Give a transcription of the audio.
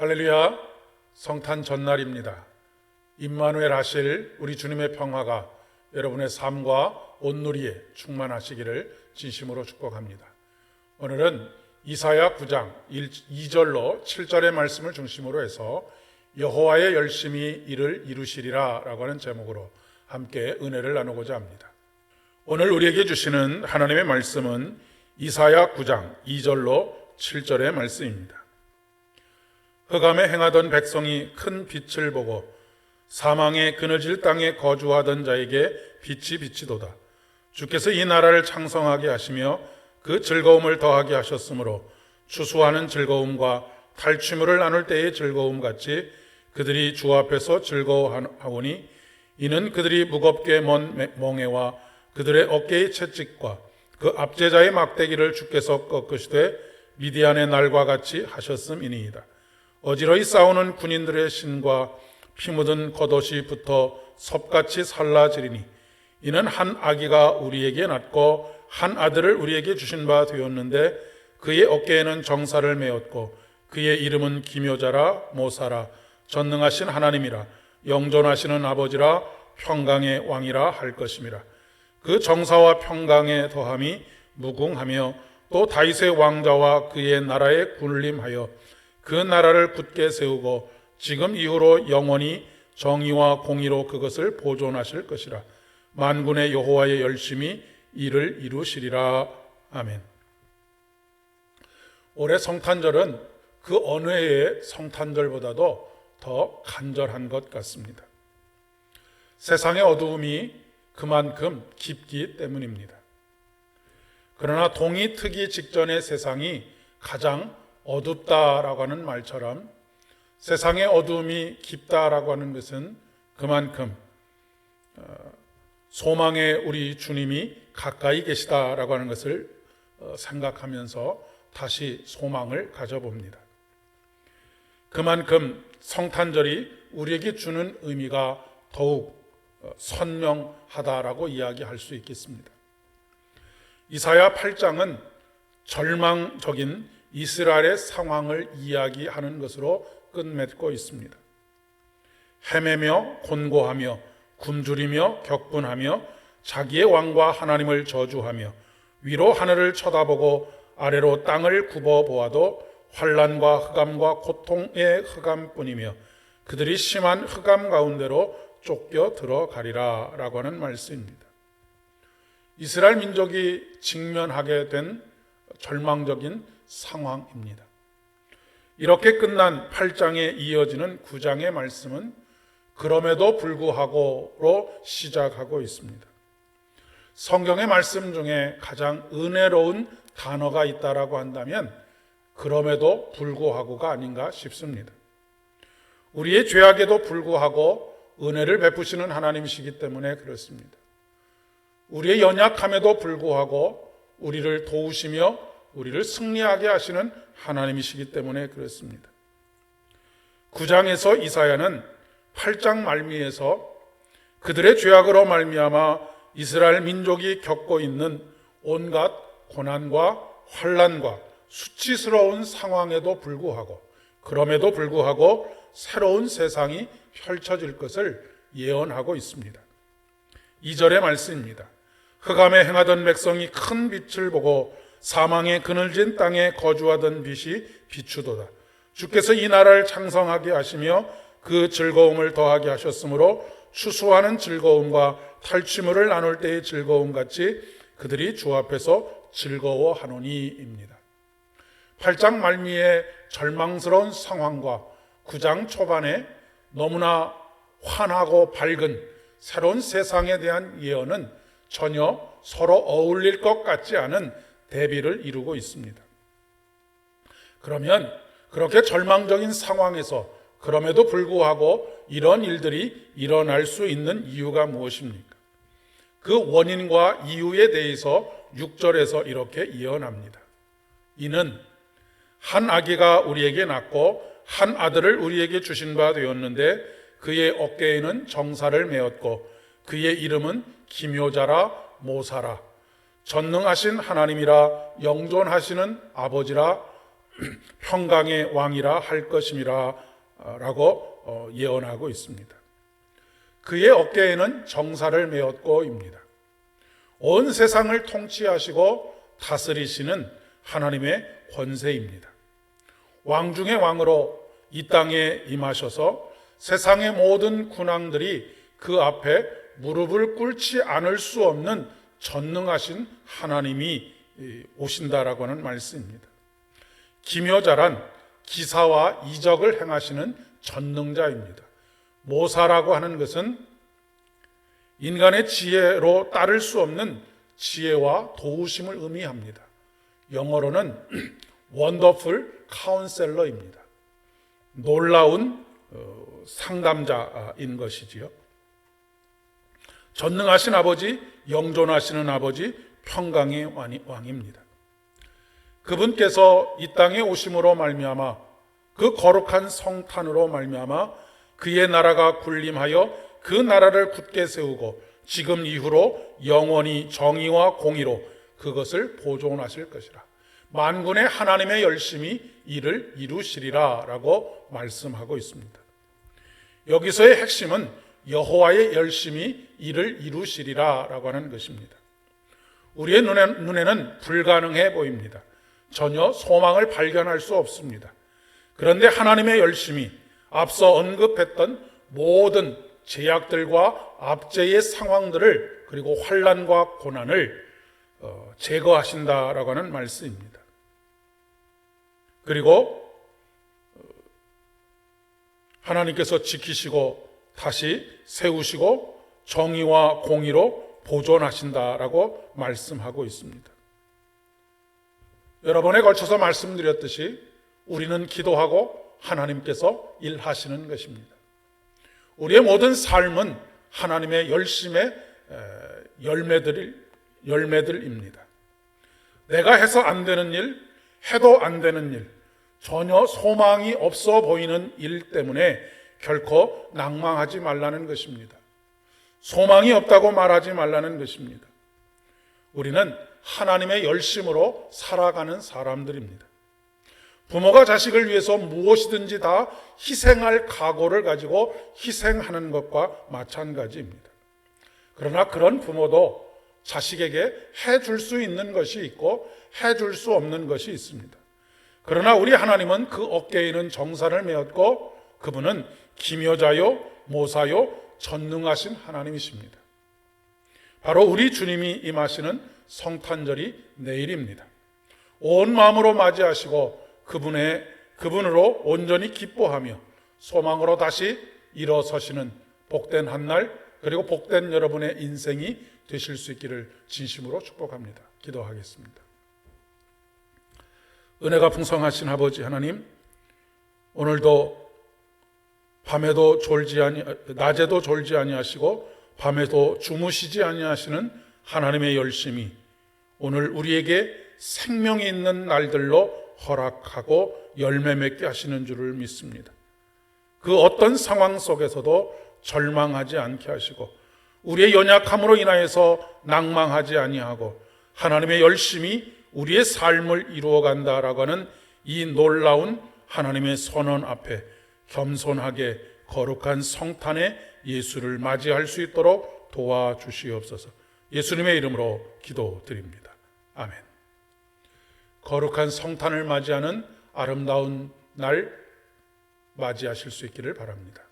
할렐루야, 성탄 전날입니다. 임마누엘 하실 우리 주님의 평화가 여러분의 삶과 온누리에 충만하시기를 진심으로 축복합니다. 오늘은 이사야 9장 2절로 7절의 말씀을 중심으로 해서 여호와의 열심히 이를 이루시리라 라고 하는 제목으로 함께 은혜를 나누고자 합니다. 오늘 우리에게 주시는 하나님의 말씀은 이사야 9장 2절로 7절의 말씀입니다. 흑암에 행하던 백성이 큰 빛을 보고 사망의 그늘질 땅에 거주하던 자에게 빛이 비치도다. 주께서 이 나라를 창성하게 하시며 그 즐거움을 더하게 하셨으므로 추수하는 즐거움과 탈취물을 나눌 때의 즐거움 같이 그들이 주 앞에서 즐거워하오니 이는 그들이 무겁게 먼 멍에와 그들의 어깨의 채찍과 그 압제자의 막대기를 주께서 꺾으시되 미디안의 날과 같이 하셨음이니이다. 어지러이 싸우는 군인들의 신과 피 묻은 겉옷이 붙어 섭같이 살라지리니 이는 한 아기가 우리에게 낳고 한 아들을 우리에게 주신 바 되었는데 그의 어깨에는 정사를 메었고 그의 이름은 기묘자라 모사라 전능하신 하나님이라 영존하시는 아버지라 평강의 왕이라 할 것임이라. 그 정사와 평강의 더함이 무궁하며 또 다윗의 왕자와 그의 나라에 군림하여 그 나라를 굳게 세우고 지금 이후로 영원히 정의와 공의로 그것을 보존하실 것이라. 만군의 여호와의 열심히 이를 이루시리라. 아멘. 올해 성탄절은 그 어느 해의 성탄절보다도 더 간절한 것 같습니다. 세상의 어두움이 그만큼 깊기 때문입니다. 그러나 동이 트기 직전의 세상이 가장 어둡다라고 하는 말처럼 세상의 어두움이 깊다라고 하는 것은 그만큼 소망의 우리 주님이 가까이 계시다라고 하는 것을 생각하면서 다시 소망을 가져봅니다. 그만큼 성탄절이 우리에게 주는 의미가 더욱 선명하다라고 이야기할 수 있겠습니다. 이사야 8장은 절망적인 이스라엘의 상황을 이야기하는 것으로 끝맺고 있습니다. 헤매며 곤고하며 굶주리며 격분하며 자기의 왕과 하나님을 저주하며 위로 하늘을 쳐다보고 아래로 땅을 굽어보아도 환난과 흑암과 고통의 흑암뿐이며 그들이 심한 흑암 가운데로 쫓겨 들어가리라 라고 하는 말씀입니다. 이스라엘 민족이 직면하게 된 절망적인 상황입니다. 이렇게 끝난 8장에 이어지는 9장의 말씀은 그럼에도 불구하고로 시작하고 있습니다. 성경의 말씀 중에 가장 은혜로운 단어가 있다라고 한다면 그럼에도 불구하고가 아닌가 싶습니다. 우리의 죄악에도 불구하고 은혜를 베푸시는 하나님이시기 때문에 그렇습니다. 우리의 연약함에도 불구하고 우리를 도우시며 우리를 승리하게 하시는 하나님이시기 때문에 그렇습니다. 9장에서 이사야는 8장 말미에서 그들의 죄악으로 말미암아 이스라엘 민족이 겪고 있는 온갖 고난과 환난과 수치스러운 상황에도 불구하고 그럼에도 불구하고 새로운 세상이 펼쳐질 것을 예언하고 있습니다. 2절의 말씀입니다. 흑암에 행하던 백성이 큰 빛을 보고 사망의 그늘진 땅에 거주하던 빛이 비추도다. 주께서 이 나라를 창성하게 하시며 그 즐거움을 더하게 하셨으므로 추수하는 즐거움과 탈취물을 나눌 때의 즐거움 같이 그들이 주 앞에서 즐거워하노니입니다. 8장 말미의 절망스러운 상황과 9장 초반에 너무나 환하고 밝은 새로운 세상에 대한 예언은 전혀 서로 어울릴 것 같지 않은 대비를 이루고 있습니다. 그러면 그렇게 절망적인 상황에서 그럼에도 불구하고 이런 일들이 일어날 수 있는 이유가 무엇입니까? 그 원인과 이유에 대해서 6절에서 이렇게 예언합니다. 이는 한 아기가 우리에게 낳고 한 아들을 우리에게 주신 바 되었는데 그의 어깨에는 정사를 메었고 그의 이름은 기묘자라 모사라 전능하신 하나님이라 영존하시는 아버지라 평강의 왕이라 할 것임이라 라고 예언하고 있습니다. 그의 어깨에는 정사를 메었고입니다. 온 세상을 통치하시고 다스리시는 하나님의 권세입니다. 왕 중의 왕으로 이 땅에 임하셔서 세상의 모든 군왕들이 그 앞에 무릎을 꿇지 않을 수 없는 전능하신 하나님이 오신다라고 하는 말씀입니다. 기묘자란 기사와 이적을 행하시는 전능자입니다. 모사라고 하는 것은 인간의 지혜로 따를 수 없는 지혜와 도우심을 의미합니다. 영어로는 원더풀 카운셀러입니다. 놀라운 상담자인 것이지요. 전능하신 아버지, 영존하시는 아버지, 평강의 왕입니다. 그분께서 이 땅에 오심으로 말미암아 그 거룩한 성탄으로 말미암아 그의 나라가 군림하여 그 나라를 굳게 세우고 지금 이후로 영원히 정의와 공의로 그것을 보존하실 것이라. 만군의 하나님의 열심히 이를 이루시리라 라고 말씀하고 있습니다. 여기서의 핵심은 여호와의 열심히 이를 이루시리라 라고 하는 것입니다. 우리의 눈에는 불가능해 보입니다. 전혀 소망을 발견할 수 없습니다. 그런데 하나님의 열심히 앞서 언급했던 모든 제약들과 압제의 상황들을 그리고 환난과 고난을 제거하신다라고 하는 말씀입니다. 그리고 하나님께서 지키시고 다시 세우시고 정의와 공의로 보존하신다라고 말씀하고 있습니다. 여러 번에 걸쳐서 말씀드렸듯이 우리는 기도하고 하나님께서 일하시는 것입니다. 우리의 모든 삶은 하나님의 열심의 열매들입니다. 내가 해서 안 되는 일, 해도 안 되는 일, 전혀 소망이 없어 보이는 일 때문에 결코 낭망하지 말라는 것입니다. 소망이 없다고 말하지 말라는 것입니다. 우리는 하나님의 열심으로 살아가는 사람들입니다. 부모가 자식을 위해서 무엇이든지 다 희생할 각오를 가지고 희생하는 것과 마찬가지입니다. 그러나 그런 부모도 자식에게 해줄 수 있는 것이 있고 해줄 수 없는 것이 있습니다. 그러나 우리 하나님은 그 어깨에는 정사를 메었고 그분은 기묘자요, 모사요, 전능하신 하나님이십니다. 바로 우리 주님이 임하시는 성탄절이 내일입니다. 온 마음으로 맞이하시고 그분으로 온전히 기뻐하며 소망으로 다시 일어서시는 복된 한날, 그리고 복된 여러분의 인생이 되실 수 있기를 진심으로 축복합니다. 기도하겠습니다. 은혜가 풍성하신 아버지 하나님, 오늘도 낮에도 졸지 아니하시고 밤에도 주무시지 아니하시는 하나님의 열심이 오늘 우리에게 생명이 있는 날들로 허락하고 열매 맺게 하시는 줄을 믿습니다. 그 어떤 상황 속에서도 절망하지 않게 하시고 우리의 연약함으로 인하여서 낭망하지 아니하고 하나님의 열심히 우리의 삶을 이루어간다라고 하는 이 놀라운 하나님의 선언 앞에 겸손하게 거룩한 성탄의 예수를 맞이할 수 있도록 도와주시옵소서. 예수님의 이름으로 기도드립니다. 아멘. 거룩한 성탄을 맞이하는 아름다운 날 맞이하실 수 있기를 바랍니다.